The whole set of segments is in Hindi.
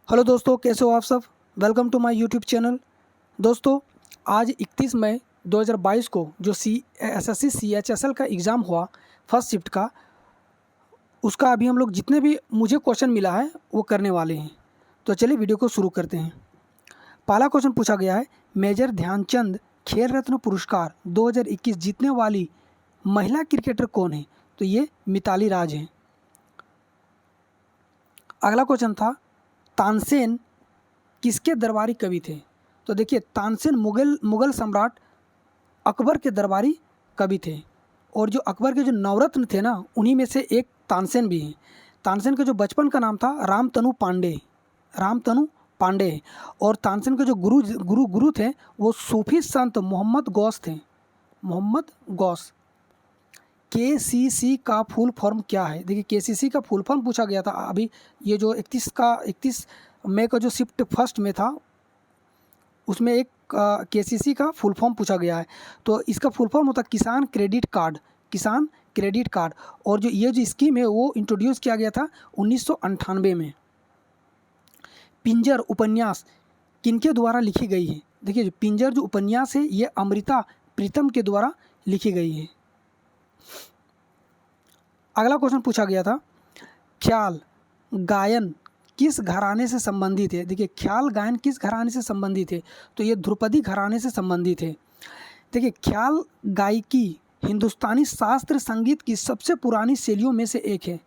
हेलो दोस्तों, कैसे हो आप सब। Welcome to my YouTube channel. दोस्तों, आज 31 मई 2022 को जो एसएससी CHSL का एग्ज़ाम हुआ फर्स्ट शिफ्ट का, उसका अभी हम लोग जितने भी मुझे क्वेश्चन मिला है वो करने वाले हैं। तो चलिए वीडियो को शुरू करते हैं। पहला क्वेश्चन पूछा गया है, मेजर ध्यानचंद खेल रत्न पुरस्कार 2021 जीतने वाली महिला क्रिकेटर कौन है। तो ये मिताली राज हैं। अगला क्वेश्चन था, तानसेन किसके दरबारी कवि थे। तो देखिए, तानसेन मुगल सम्राट अकबर के दरबारी कवि थे। और जो अकबर के जो नवरत्न थे ना, उन्हीं में से एक तानसेन भी हैं। तानसेन के जो बचपन का नाम था रामतनु पांडे है। और तानसेन के जो गुरु थे वो सूफी संत मोहम्मद गौस थे। मोहम्मद गौस। KCC का फुल फॉर्म क्या है। देखिए, KCC का फुल फॉर्म पूछा गया था अभी। ये जो 31 मई का जो शिफ्ट फर्स्ट में था, उसमें एक KCC का फुल फॉर्म पूछा गया है। तो इसका फुल फॉर्म होता है किसान क्रेडिट कार्ड। और जो स्कीम है वो इंट्रोड्यूस किया गया था 1998 में। पिंजर उपन्यास किनके द्वारा लिखी गई है। देखिए, जो पिंजर जो उपन्यास है ये अमृता प्रीतम के द्वारा लिखी गई है। अगला क्वेश्चन पूछा गया था, ख्याल गायन किस घराने से संबंधित है। देखिए, ख्याल गायन किस घराने से संबंधित है। तो ये ध्रुपदी घराने से संबंधित है। देखिए, ख्याल गायकी हिंदुस्तानी शास्त्र संगीत की सबसे पुरानी शैलियों में से एक है,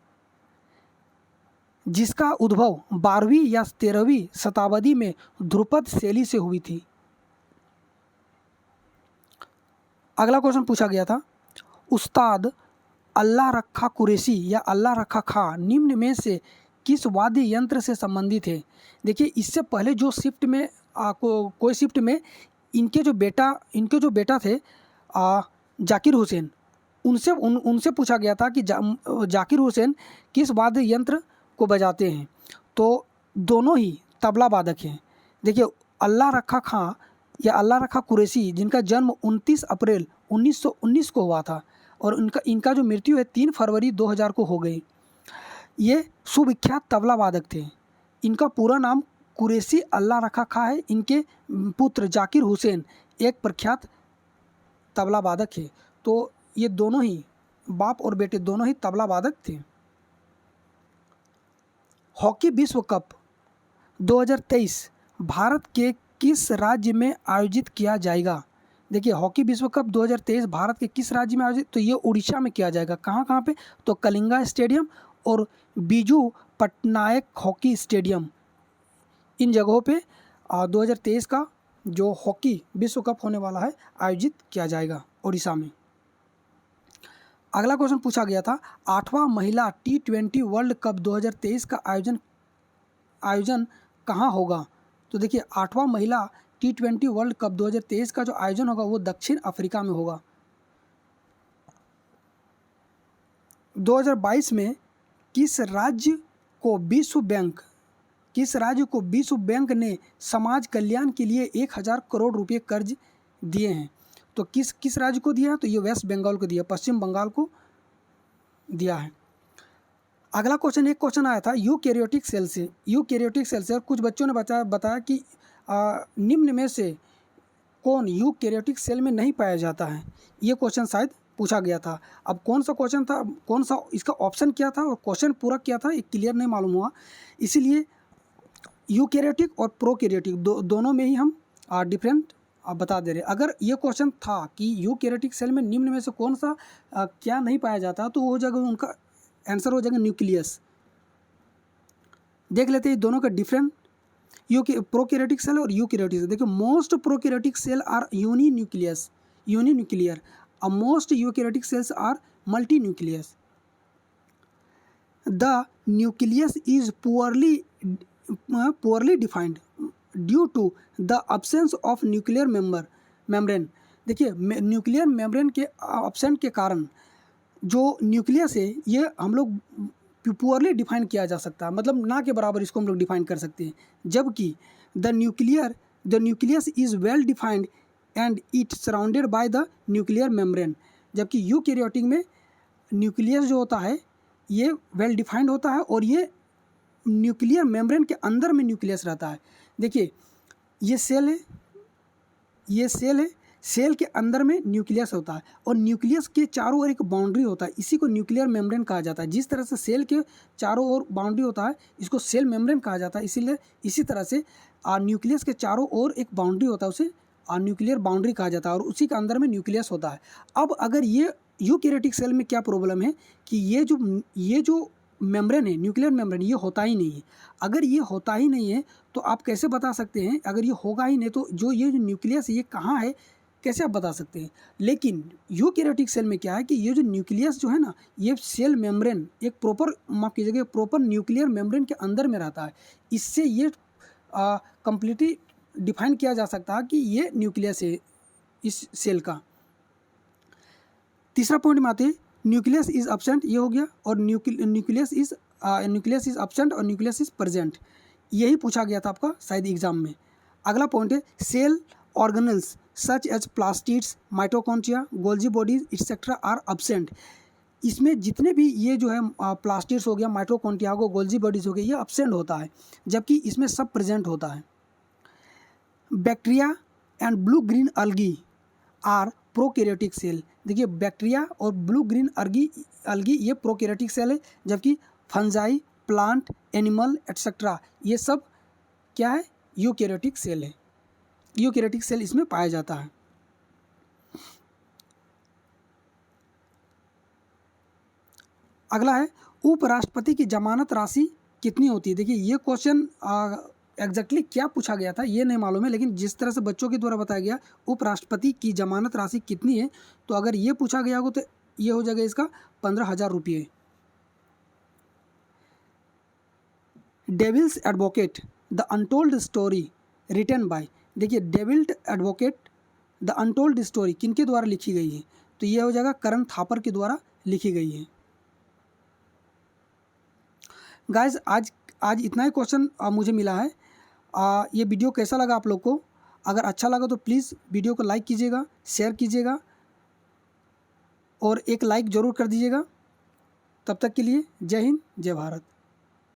जिसका उद्भव 12वीं या 13वीं शताब्दी में ध्रुपद शैली से हुई थी। अगला क्वेश्चन पूछा गया था, उस्ताद अल्लाह रखा कुरैशी या अल्लाह रखा खां निम्न में से किस वाद्य यंत्र से संबंधित है। देखिए, इससे पहले जो शिफ्ट में कोई शिफ्ट में इनके जो बेटा थे जाकिर हुसैन, उनसे पूछा गया था कि जाकिर हुसैन किस वाद्य यंत्र को बजाते हैं। तो दोनों ही तबला वादक हैं। देखिए, अल्लाह रखा खां या अल्लाह रखा कुरैशी, जिनका जन्म 29 अप्रैल 1919 को हुआ था और इनका जो मृत्यु है 3 फरवरी 2000 को हो गई। ये सुविख्यात तबला वादक थे। इनका पूरा नाम कुरैशी अल्लाह रखा खां है। इनके पुत्र जाकिर हुसैन एक प्रख्यात तबला वादक है। तो ये दोनों ही बाप और बेटे दोनों ही तबला वादक थे। हॉकी विश्व कप 2023 भारत के किस राज्य में आयोजित किया जाएगा। देखिए, हॉकी विश्व कप 2023 भारत के किस राज्य में आयोजित, तो ये उड़ीसा में किया जाएगा। कहाँ पे, तो कलिंगा स्टेडियम और बीजू पटनायक हॉकी स्टेडियम, इन जगहों पे 2023 का जो हॉकी विश्व कप होने वाला है आयोजित किया जाएगा उड़ीसा में। अगला क्वेश्चन पूछा गया था, 8वां महिला T20 वर्ल्ड कप 2023 का आयोजन कहाँ होगा। तो देखिए, 8वां महिला T20 वर्ल्ड कप 2023 का जो आयोजन होगा वो दक्षिण अफ्रीका में होगा। 2022 में किस राज्य को विश्व बैंक ने समाज कल्याण के लिए 1000 करोड़ रुपए कर्ज दिए हैं। तो किस राज्य को दिया है, तो ये वेस्ट बंगाल को दिया, पश्चिम बंगाल को दिया है। अगला क्वेश्चन, एक क्वेश्चन आया था यूकैरियोटिक सेल से और कुछ बच्चों ने बताया कि निम्न में से कौन यूकैरियोटिक सेल में नहीं पाया जाता है। ये क्वेश्चन शायद पूछा गया था। अब कौन सा क्वेश्चन था, कौन सा इसका ऑप्शन क्या था और क्वेश्चन पूरा क्या था, ये क्लियर नहीं मालूम हुआ। इसीलिए यूकैरियोटिक और प्रोकैरियोटिक दोनों में ही हम डिफरेंट बता दे रहे। अगर ये क्वेश्चन था कि यूकैरियोटिक सेल में निम्न में से कौन सा क्या नहीं पाया जाता, तो वो हो जाएगा, उनका आंसर हो जाएगा न्यूक्लियस। देख लेते हैं दोनों का डिफरेंट, प्रोकैरियोटिक सेल और यूकैरियोटिक सेल। देखिए, most prokaryotic cell are uninuclear, most eukaryotic cells are multinucleus. The nucleus is poorly defined due to the absence of nuclear membrane। देखिए, न्यूक्लियर मेम्ब्रेन के एब्सेंट के कारण जो न्यूक्लियस है ये हम लोग पुअरली डिफाइन किया जा सकता है, मतलब ना के बराबर इसको हम लोग डिफाइन कर सकते हैं। जबकि the nucleus is well defined and it surrounded by the nuclear membrane. जबकि यूकैरियोटिक में न्यूक्लियस जो होता है ये वेल डिफाइंड होता है और ये न्यूक्लियर मेम्ब्रेन के अंदर में न्यूक्लियस रहता है। देखिए ये सेल है, ये सेल है, सेल के अंदर में न्यूक्लियस होता है और न्यूक्लियस के चारों ओर एक बाउंड्री होता है, इसी को न्यूक्लियर मेम्ब्रेन कहा जाता है। जिस तरह से सेल के चारों ओर बाउंड्री होता है इसको सेल मेम्ब्रेन कहा जाता है, इसीलिए इसी तरह से न्यूक्लियस के चारों ओर एक बाउंड्री होता है, उसे न्यूक्लियर बाउंड्री कहा जाता है और उसी के अंदर में न्यूक्लियस होता है। अब अगर ये यूकैरियोटिक सेल में क्या प्रॉब्लम है कि ये जो मेम्ब्रेन है, न्यूक्लियर मेम्ब्रेन, ये होता ही नहीं है। अगर ये होता ही नहीं है तो आप कैसे बता सकते हैं, अगर ये होगा ही नहीं तो ये जो न्यूक्लियस है ये कहाँ है, कैसे आप बता सकते हैं। लेकिन यूकैरियोटिक सेल में क्या है कि ये जो न्यूक्लियस जो है ना, ये सेल मेम्ब्रेन एक प्रॉपर, माफ कीजिएगा, प्रॉपर न्यूक्लियर मेम्ब्रेन के अंदर में रहता है। इससे ये कंप्लीटली डिफाइन किया जा सकता है कि ये न्यूक्लियस है इस सेल का। तीसरा पॉइंट में आते हैं, न्यूक्लियस इज एब्सेंट, ये हो गया, और न्यूक्लियस इज एब्सेंट और न्यूक्लियस इज प्रेजेंट, यही पूछा गया था आपका शायद एग्जाम में। अगला पॉइंट है cell organelles such as plastids, mitochondria, Golgi bodies etcetera are absent. इसमें जितने भी ये जो है प्लास्टिड्स हो गया, माइटोकॉन्ड्रिया हो, गोल्जी बॉडीज हो गया, ये एब्सेंट होता है, जबकि इसमें सब प्रेजेंट होता है। Bacteria and blue green algae are prokaryotic cell. देखिए बैक्टीरिया और ब्लू ग्रीन अलगी ये प्रोकैरियोटिक सेल है, जबकि फंजाई, प्लांट, एनिमल एट्सेट्रा ये सब क्या है, यूकैरियोटिक सेल है। यूकैरियोटिक सेल इसमें पाया जाता है। अगला है उपराष्ट्रपति की जमानत राशि कितनी होती है। देखिए ये क्वेश्चन एग्जैक्टली क्या पूछा गया था ये नहीं मालूम है, लेकिन जिस तरह से बच्चों के द्वारा बताया गया उपराष्ट्रपति की जमानत राशि कितनी है, तो अगर ये पूछा गया हो तो ये हो जाएगा इसका 15,000 रुपये। Devil's Advocate the Untold Story written by. देखिए Devil's Advocate the Untold Story किनके द्वारा लिखी गई है, तो ये हो जाएगा करण थापर के द्वारा लिखी गई है। गाइज आज इतना ही क्वेश्चन मुझे मिला है। ये वीडियो कैसा लगा आप लोग को, अगर अच्छा लगा तो प्लीज़ वीडियो को लाइक कीजिएगा, शेयर कीजिएगा और एक लाइक ज़रूर कर दीजिएगा। तब तक के लिए जय हिंद, जय भारत।